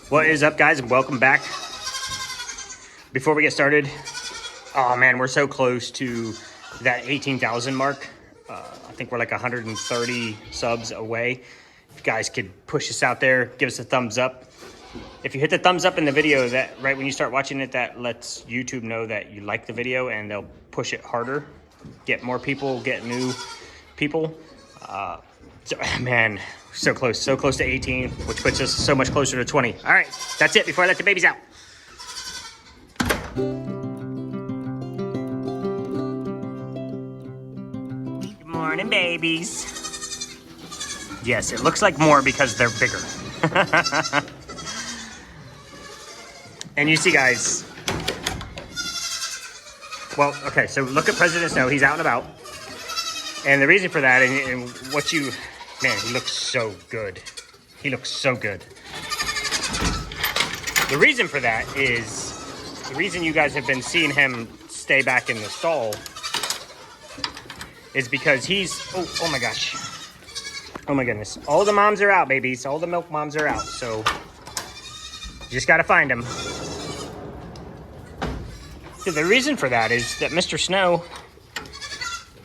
What is up, guys, and welcome back. Before we get started, oh man, we're so close to that 18,000 mark. I think we're like 130 subs away. If you guys could push us out there, give us a thumbs up. If you hit the thumbs up in the video, that right when you start watching it, that lets YouTube know that you like the video and they'll push it harder, get more people, get new people. So man, so close to 18, which puts us so much closer to 20. All right, that's it before I let the babies out. Good morning, babies. Yes, it looks like more because they're bigger. And you see, guys, well, okay, so look at President Snow. He's out and about. And the reason for that, and what you, man, he looks so good. He looks so good. The reason for that is, the reason you guys have been seeing him stay back in the stall is because he's, oh my gosh. Oh my goodness. All the moms are out, babies. All the milk moms are out. So you just got to find them. So the reason for that is that Mr. Snow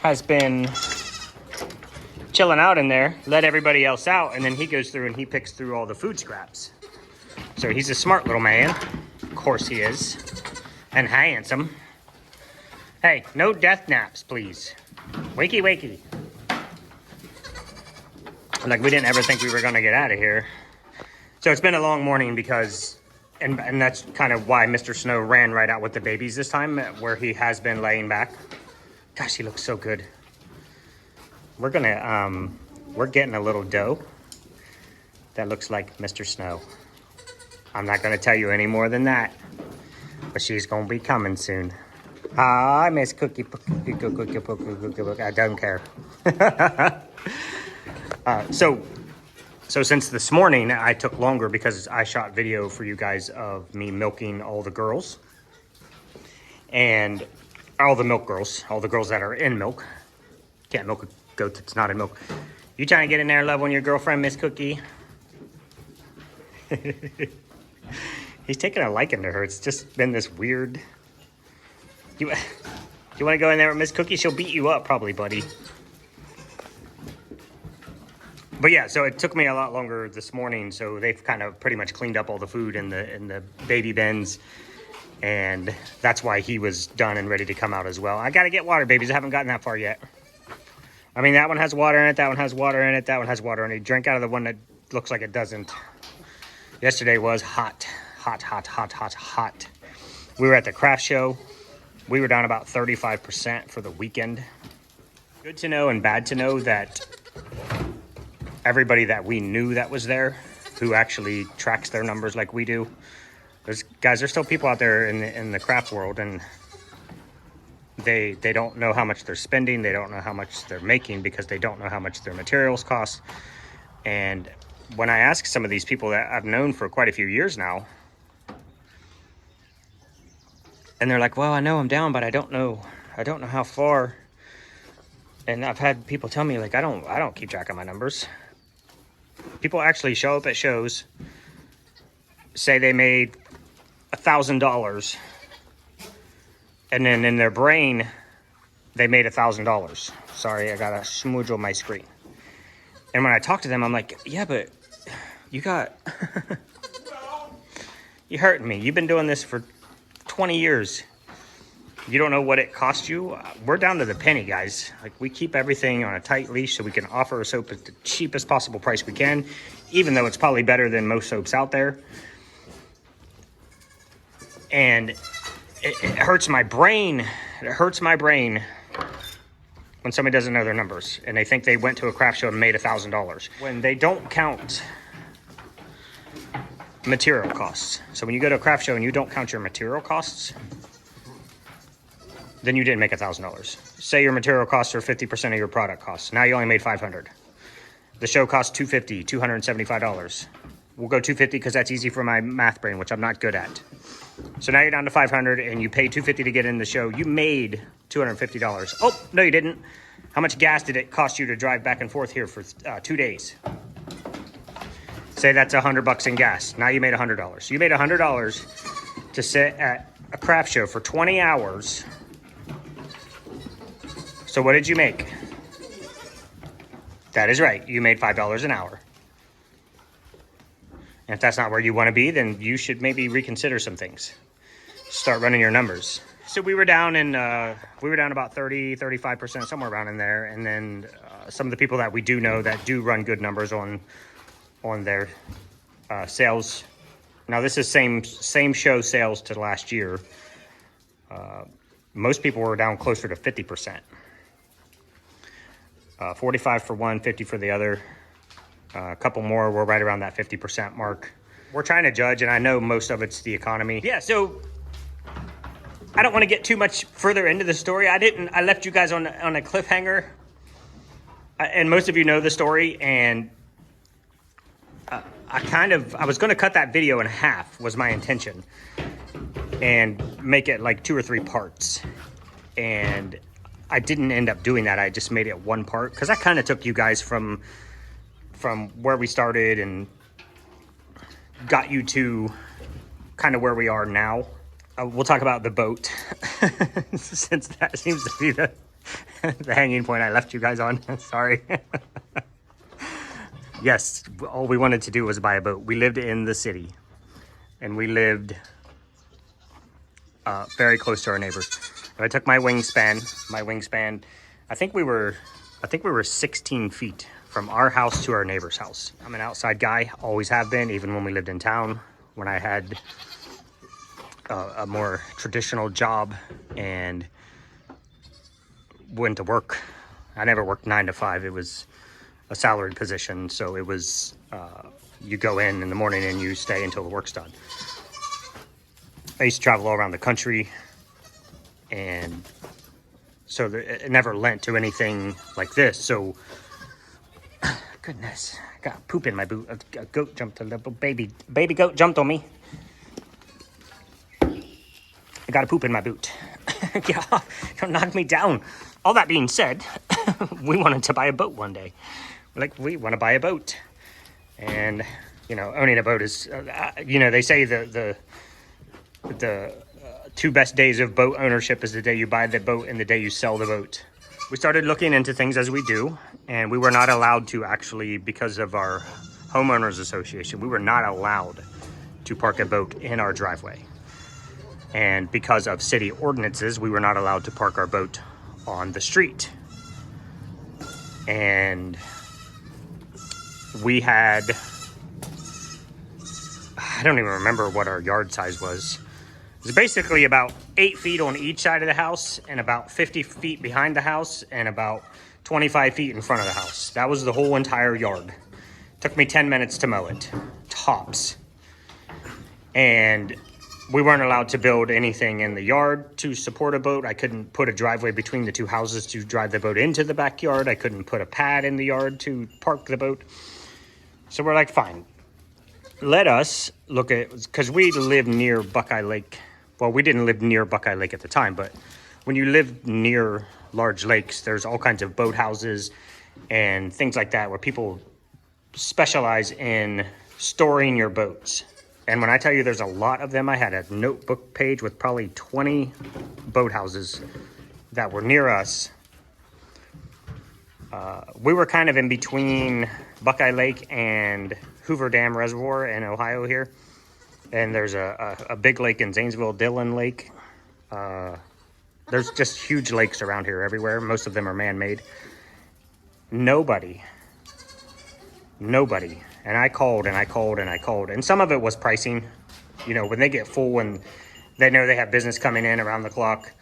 has been chilling out in there, let everybody else out, and then he goes through and he picks through all the food scraps. So he's a smart little man. Of course he is. And handsome. Hey, no death naps, please. Wakey, wakey. Like, we didn't ever think we were going to get out of here. So it's been a long morning because, and that's kind of why Mr. Snow ran right out with the babies this time, where he has been laying back. Gosh, he looks so good. We're getting a little doe that looks like Mr. Snow. I'm not gonna tell you any more than that, but she's gonna be coming soon. Hi, Miss Cookie. I don't care. So since this morning, I took longer because I shot video for you guys of me milking all the girls. And all the milk girls, all the girls that are in milk. Can't milk a goat that's not in milk. You trying to get in there, love, on your girlfriend, Miss Cookie? He's taking a liking to her. It's just been this weird. You want to go in there with Miss Cookie? She'll beat you up, probably, buddy. But yeah, so it took me a lot longer this morning. So they've kind of pretty much cleaned up all the food in the baby bins. And that's why he was done and ready to come out as well. I got to get water, babies. I haven't gotten that far yet. I mean, that one has water in it. That one has water in it. That one has water in it. Drink out of the one that looks like it doesn't. Yesterday was hot. We were at the craft show. We were down about 35% for the weekend. Good to know and bad to know that everybody that we knew that was there, who actually tracks their numbers like we do, there's still people out there in the craft world, and they don't know how much they're spending. They don't know how much they're making because they don't know how much their materials cost. And when I ask some of these people that I've known for quite a few years now, and they're like, well, I know I'm down, but I don't know how far. And I've had people tell me, like, I don't keep track of my numbers. People actually show up at shows, say they made $1,000, and then in their brain they made $1,000. Sorry, I got a smudge on my screen. And when I talk to them, I'm like, yeah, but you got you're hurting me. You've been doing this for 20 years. You don't know what it cost you. We're down to the penny, guys. Like, we keep everything on a tight leash so we can offer a soap at the cheapest possible price we can, even though it's probably better than most soaps out there. And it hurts my brain. It hurts my brain when somebody doesn't know their numbers and they think they went to a craft show and made $1,000 when they don't count material costs. So when you go to a craft show and you don't count your material costs, then you didn't make $1,000. Say your material costs are 50% of your product costs. Now you only made $500. The show costs $250, $275. We'll go $250 because that's easy for my math brain, which I'm not good at. So now you're down to $500 and you paid $250 to get in the show. You made $250. Oh, no, you didn't. How much gas did it cost you to drive back and forth here for 2 days? Say that's $100 in gas. Now you made $100. You made $100 to sit at a craft show for 20 hours. So what did you make? That is right. You made $5 an hour. And if that's not where you want to be, then you should maybe reconsider some things. Start running your numbers. So we were down about 30, 35%, somewhere around in there. And then some of the people that we do know that do run good numbers on their sales. Now this is same show sales to last year. Most people were down closer to 50%. 45 for one, 50 for the other. A couple more were right around that 50% mark. We're trying to judge, and I know most of it's the economy. Yeah, so I don't want to get too much further into the story. I left you guys on a cliffhanger. And most of you know the story, and I was going to cut that video in half, was my intention, and make it like 2 or 3 parts. And I didn't end up doing that. I just made it one part because I kind of took you guys from where we started and got you to kind of where we are now. We'll talk about the boat since that seems to be the hanging point I left you guys on. Sorry. Yes, all we wanted to do was buy a boat. We lived in the city, and we lived very close to our neighbors. I took my wingspan. I think we were 16 feet from our house to our neighbor's house. I'm an outside guy, always have been, even when we lived in town. When I had a more traditional job and went to work, I never worked 9 to 5. It was a salaried position, so it was you go in the morning and you stay until the work's done. I used to travel all around the country, and so it never lent to anything like this. So, goodness, I got poop in my boot. A goat jumped, a little baby goat jumped on me. I got a poop in my boot. Yeah, don't knock me down. All that being said, we wanted to buy a boat one day. We want to buy a boat. And, owning a boat is, they say the 2 best days of boat ownership is the day you buy the boat and the day you sell the boat. We started looking into things as we do, and we were not allowed to actually, because of our homeowners association, we were not allowed to park a boat in our driveway. And because of city ordinances, we were not allowed to park our boat on the street. And we had, I don't even remember what our yard size was. It was basically about 8 feet on each side of the house, and about 50 feet behind the house, and about 25 feet in front of the house. That was the whole entire yard. Took me 10 minutes to mow it, tops. And we weren't allowed to build anything in the yard to support a boat. I couldn't put a driveway between the 2 houses to drive the boat into the backyard. I couldn't put a pad in the yard to park the boat. So we're like, fine. Let us look at, because we live near Buckeye Lake. Well, we didn't live near Buckeye Lake at the time, but when you live near large lakes, there's all kinds of boathouses and things like that where people specialize in storing your boats. And when I tell you there's a lot of them, I had a notebook page with probably 20 boathouses that were near us. We were kind of in between Buckeye Lake and Hoover Dam Reservoir in Ohio here. And there's a big lake in Zanesville, Dillon Lake. There's just huge lakes around here everywhere. Most of them are man-made. Nobody. And I called and I called and I called. And some of it was pricing. When they get full and they know they have business coming in around the clock,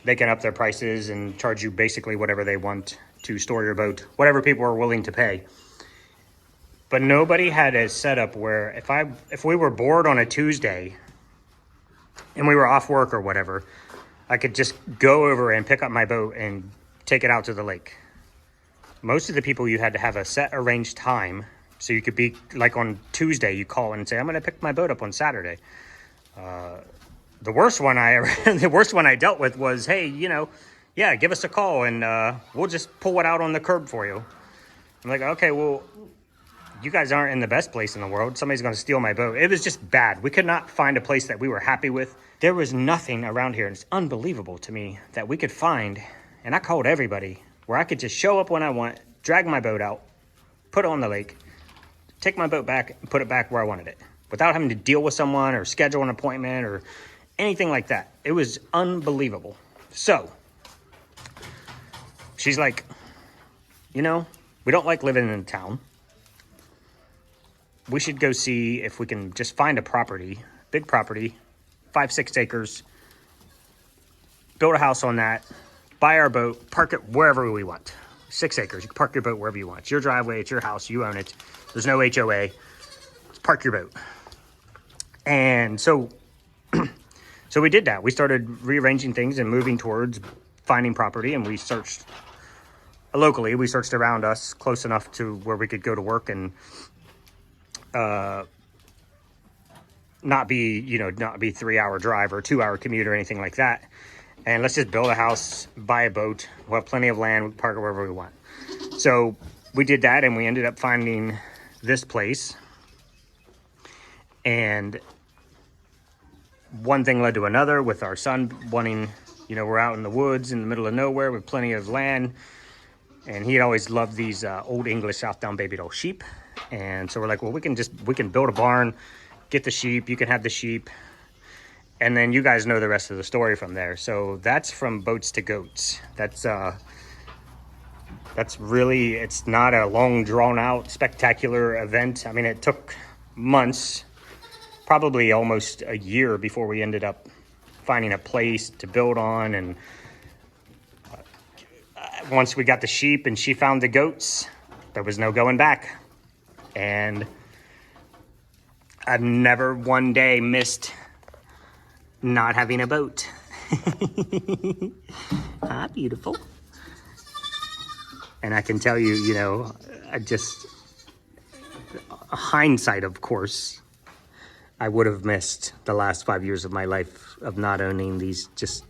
they can up their prices and charge you basically whatever they want to store your boat, whatever people are willing to pay. But nobody had a setup where if we were bored on a Tuesday and we were off work or whatever, I could just go over and pick up my boat and take it out to the lake. Most of the people, you had to have a set arranged time. So you could be like on Tuesday, you call and say, I'm going to pick my boat up on Saturday. The worst one I dealt with was, hey, give us a call and we'll just pull it out on the curb for you. I'm like, okay, well, you guys aren't in the best place in the world. Somebody's going to steal my boat. It was just bad. We could not find a place that we were happy with. There was nothing around here. And it's unbelievable to me that we could find, and I called everybody, where I could just show up when I want, drag my boat out, put it on the lake, take my boat back, and put it back where I wanted it without having to deal with someone or schedule an appointment or anything like that. It was unbelievable. So she's like, you know, we don't like living in town. We should go see if we can just find a property, big property, 5-6 acres, build a house on that, buy our boat, park it wherever we want. 6 acres, you can park your boat wherever you want. It's your driveway, it's your house, you own it. There's no HOA. Just park your boat. And so, so we did that. We started rearranging things and moving towards finding property, and we searched locally. We searched around us close enough to where we could go to work and not be 3-hour drive or 2-hour commute or anything like that. And let's just build a house, buy a boat. We'll have plenty of land, we can park it wherever we want. So we did that, and we ended up finding this place. And one thing led to another with our son wanting, we're out in the woods in the middle of nowhere with plenty of land. And he had always loved these old English Southdown baby doll sheep. And so we're like, well, we can build a barn, get the sheep, you can have the sheep. And then you guys know the rest of the story from there. So that's from Boats to Goats. That's really, it's not a long drawn out spectacular event. I mean, it took months, probably almost a year before we ended up finding a place to build on. And once we got the sheep and she found the goats, there was no going back. And I've never one day missed not having a boat. Ah, beautiful. And I can tell you, hindsight, of course, I would have missed the last 5 years of my life of not owning these just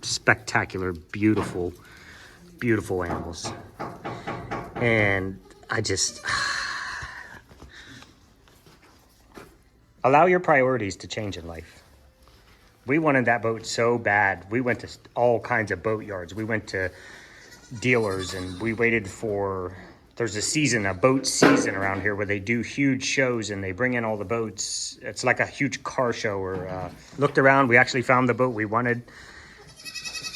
spectacular, beautiful, beautiful animals. And I just allow your priorities to change in life. We wanted that boat so bad. We went to all kinds of boat yards. We went to dealers, and we waited for, there's a boat season around here where they do huge shows and they bring in all the boats. It's like a huge car show. Or looked around, we actually found the boat we wanted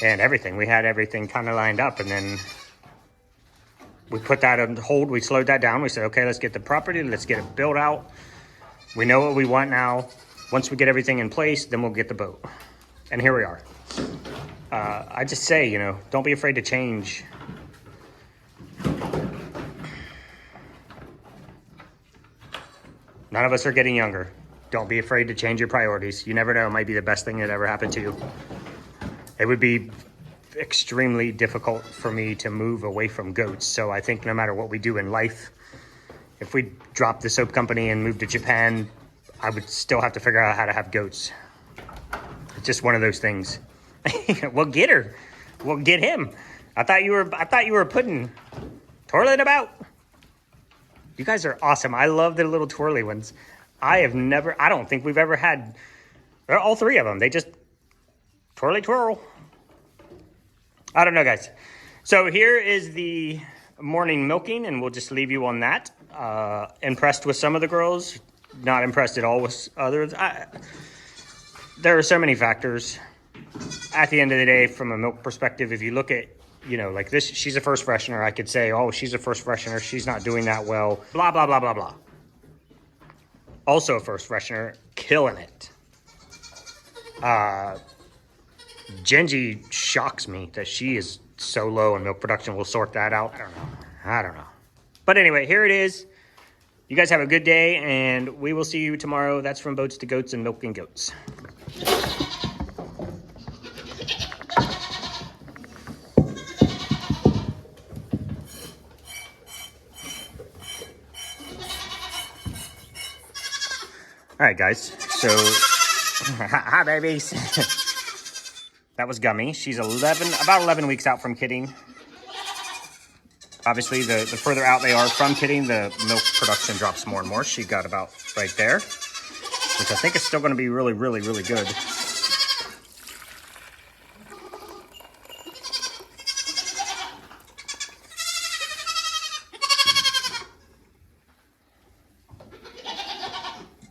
and everything. We had everything kind of lined up, and then we put that on hold. We slowed that down. We said, okay, let's get the property. Let's get it built out. We know what we want now. Once we get everything in place, then we'll get the boat. And here we are. I just say, don't be afraid to change. None of us are getting younger. Don't be afraid to change your priorities. You never know. It might be the best thing that ever happened to you. It would be extremely difficult for me to move away from goats. So I think no matter what we do in life, if we drop the soap company and move to Japan, I would still have to figure out how to have goats. It's just one of those things. We'll get her. We'll get him. I thought you were putting twirling about. You guys are awesome. I love the little twirly ones. I don't think we've ever had, all 3 of them. They just twirly twirl. I don't know, guys. So here is the morning milking, and we'll just leave you on that. Impressed with some of the girls, not impressed at all with others. There are so many factors. At the end of the day, from a milk perspective, if you look at, like this, she's a first freshener. I could say, oh, she's a first freshener. She's not doing that well. Blah, blah, blah, blah, blah. Also a first freshener, killing it. Genji shocks me that she is so low in milk production. We'll sort that out. I don't know. But anyway, here it is. You guys have a good day, and we will see you tomorrow. That's from Boats to Goats and Milking Goats. All right, guys. So, hi, babies. That was Gummy. She's about 11 weeks out from kidding. Obviously, the further out they are from kidding, the milk production drops more and more. She got about right there, which I think is still going to be really, really, really good.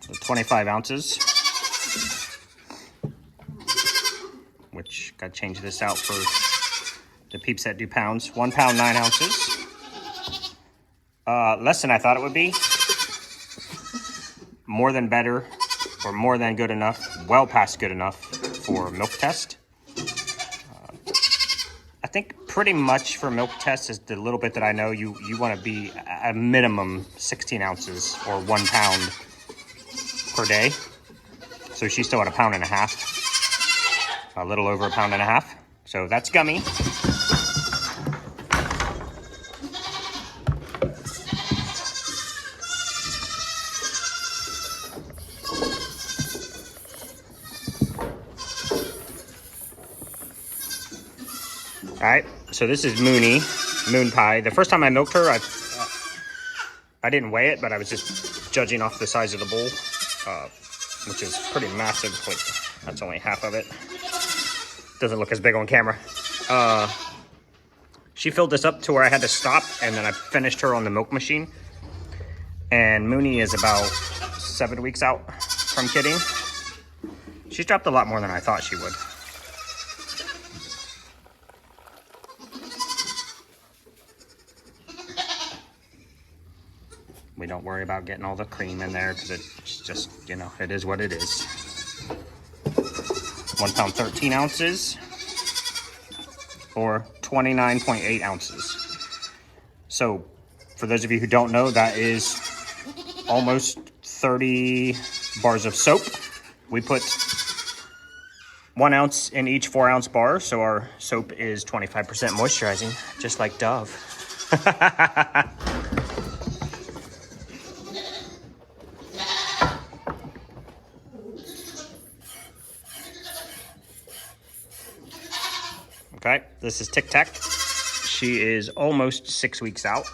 So 25 ounces, which got to change this out for the peeps that do pounds. 1 pound, 9 ounces. Less than I thought it would be. More than better, or more than good enough. Well past good enough for milk test. I think pretty much for milk test is the little bit that I know you want to be a minimum 16 ounces or 1 pound per day. So she's still at 1.5 pounds. A little over 1.5 pounds. So that's gummy. All right, so this is Moon Pie. The first time I milked her, I didn't weigh it, but I was just judging off the size of the bowl, which is pretty massive. Wait, that's only half of it. Doesn't look as big on camera. She filled this up to where I had to stop, and then I finished her on the milk machine. And Mooney is about 7 weeks out from kidding. She's dropped a lot more than I thought she would. We don't worry about getting all the cream in there because it's just, you know, it is what it is. 1 pound, 13 ounces or 29.8 ounces. So for those of you who don't know, that is almost 30 bars of soap. We put 1 ounce in each 4 ounce bar. So our soap is 25% moisturizing, just like Dove. Okay, this is Tic Tac. She is almost 6 weeks out.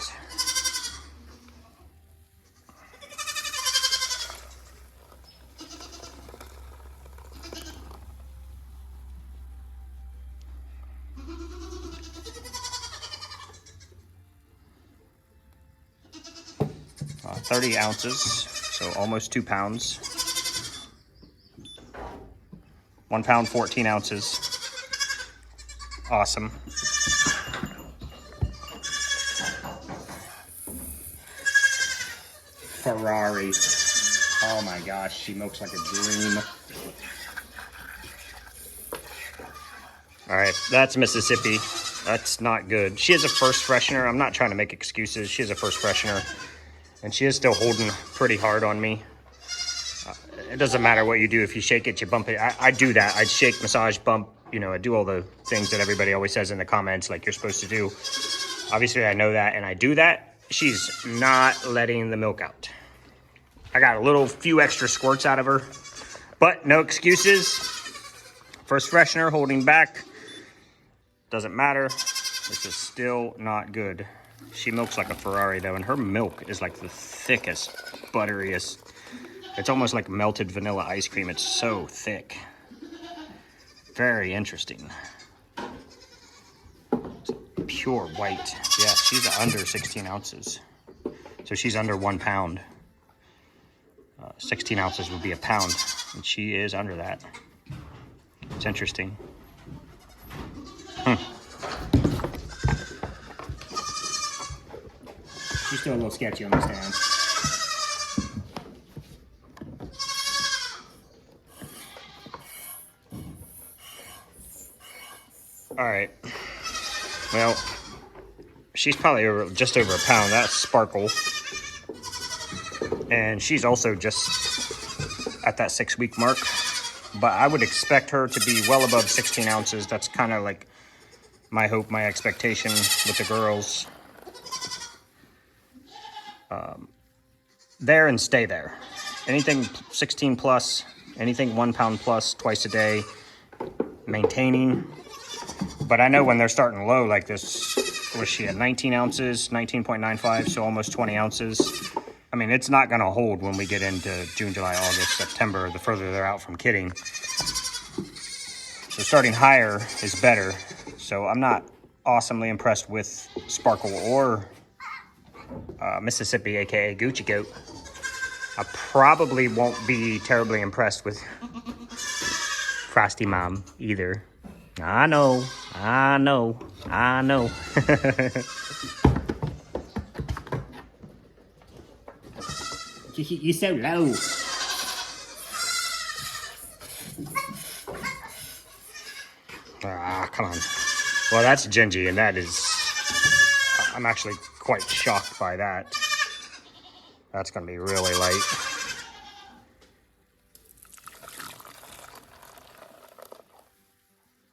Uh, 30 ounces, so almost 2 pounds. 1 pound, 14 ounces. Awesome. Ferrari. Oh my gosh, she milks like a dream. All right, that's Mississippi. That's not good. She is a first freshener. I'm not trying to make excuses. She is a first freshener, and she is still holding pretty hard on me. It doesn't matter what you do. If you shake it, you bump it. I do that. I shake, massage, bump. You know, I do all the things that everybody always says in the comments, like you're supposed to do. Obviously, I know that, and I do that. She's not letting the milk out. I got a few extra squirts out of her, but no excuses. First freshener, holding back. Doesn't matter. This is still not good. She milks like a Ferrari, though, and her milk is like the thickest, butteriest. It's almost like melted vanilla ice cream. It's so thick. Very interesting. It's pure white. Yeah, she's under 16 ounces. So she's under 1 pound. 16 ounces would be a pound, and she is under that. It's interesting. She's still a little sketchy on the stand. All right. Well, she's probably just over a pound. That's Sparkle. And she's also just at that 6 week mark. But I would expect her to be well above 16 ounces. That's kind of like my hope, my expectation with the girls. There and stay there. Anything 16 plus, anything 1 pound plus twice a day, maintaining. But I know when they're starting low like this, was she at 19 ounces, 19.95, so almost 20 ounces. I mean, it's not gonna hold when we get into June, July, August, September, the further they're out from kidding. So starting higher is better. So I'm not awesomely impressed with Sparkle or Mississippi, aka Gucci Goat. I probably won't be terribly impressed with Frosty Mom either. I know. You're so low. Ah, come on. Well, that's Gingy, and that is... I'm actually quite shocked by that. That's going to be really light.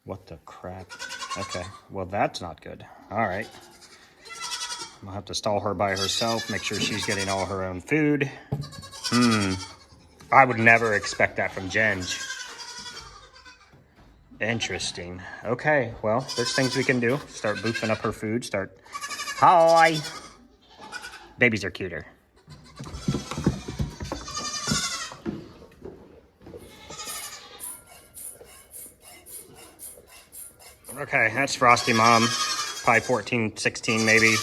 What the crap? Okay, well, that's not good. All right. I'm going to have to stall her by herself, make sure she's getting all her own food. I would never expect that from Ginge. Interesting. Okay, well, there's things we can do. Start boofing up her food. Start... Hi! Babies are cuter. Okay, that's Frosty Mom. Probably 14, 16 maybe.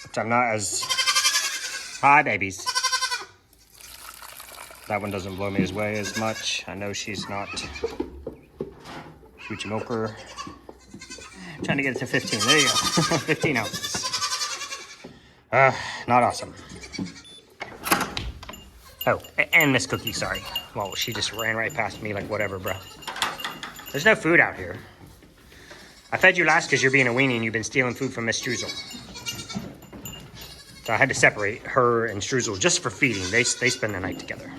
Which I'm not as... Hi, babies. That one doesn't blow me away as much. I know she's not... Shoot your milker. I'm trying to get it to 15. There you go. 15 ounces. Not awesome. Oh, and Miss Cookie, sorry. Well, she just ran right past me like whatever, bro. There's no food out here. I fed you last because you're being a weenie and you've been stealing food from Miss Struzel. So I had to separate her and Struzel just for feeding. They spend the night together.